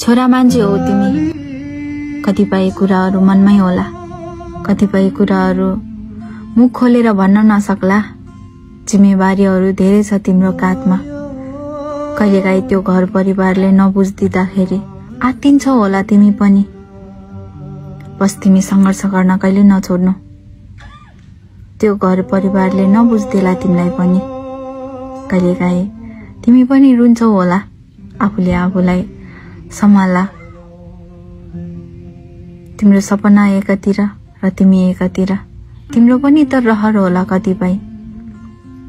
छोरा मान्छे हो तिमी, कतिपय कुराहरू मनमै होला, कतिपय कुराहरू मुख खोलेर भन्न नसक्ला। जिम्मेवारीहरू धेरै छ तिम्रो काँधमा। कहिलेकाहीँ त्यो घर परिवारले नबुझिदिँदाखेरि आत्तिन्छौ होला तिमी पनि। बस तिमी सङ्घर्ष गर्न कहिले नछोड्नु। त्यो घर परिवारले नबुझ्देला तिमीलाई पनि। कहिलेकाहीँ तिमी पनि रुन्छौ होला, आफूले आफूलाई सम्हाल्ला। तिम्रो सपना एकातिर र तिमी एकातिर। तिम्रो पनि त रहर होला, कतिपय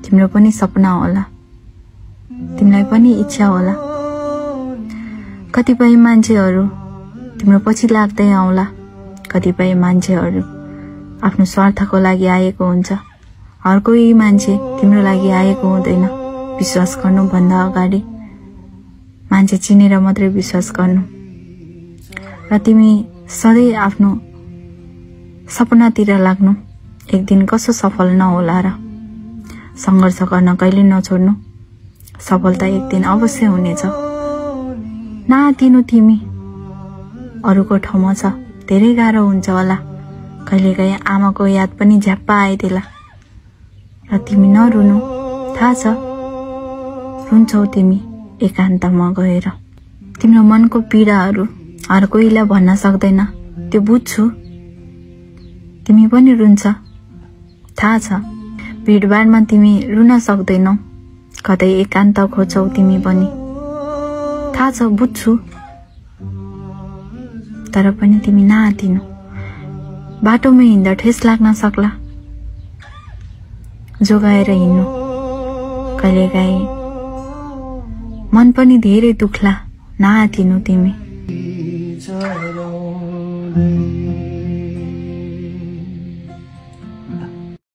तिम्रो पनि सपना होला, तिमीलाई पनि इच्छा होला। कतिपय मान्छेहरू तिम्रो पछि लाग्दै आउला, कतिपय मान्छेहरू आफ्नो स्वार्थको लागि आएको हुन्छ। हर कोही मान्छे तिम्रो लागि आएको हुँदैन। विश्वास गर्नु भन्दा अगाडि मान्छे चिनेर मात्रै विश्वास गर्नु। र तिमी सधैँ आफ्नो सपनातिर लाग्नु। एक दिन कसो सफल नहोला र। सङ्घर्ष गर्न कहिले नछोड्नु। सफलता एक दिन अवश्य हुनेछ। नआत्तिनु तिमी। अरूको ठाउँमा छ, धेरै गाह्रो हुन्छ होला। कहिलेकाहीँ आमाको याद पनि झ्याप्पा आइदेला। र तिमी नरुनु, थाहा छ रुन्छौ तिमी एकान्तमा गएर। तिम्रो मनको पीडाहरू हर कोहीलाई भन्न सक्दैन, त्यो बुझ्छु। तिमी पनि रुन्छ, थाहा छ। भिडभाडमा तिमी रुन सक्दैनौ, कतै एकान्त खोज्छौ तिमी पनि, थाहा छ, बुझ्छु। तर पनि तिमी नआत्तिनु। बाटोमा हिँड्दा ठेस लाग्न सक्ला, जोगाएर हिँड्नु। कहिलेकाहीँ मन पनि धेरै दुख्ला, नआत्तिनु तिमी।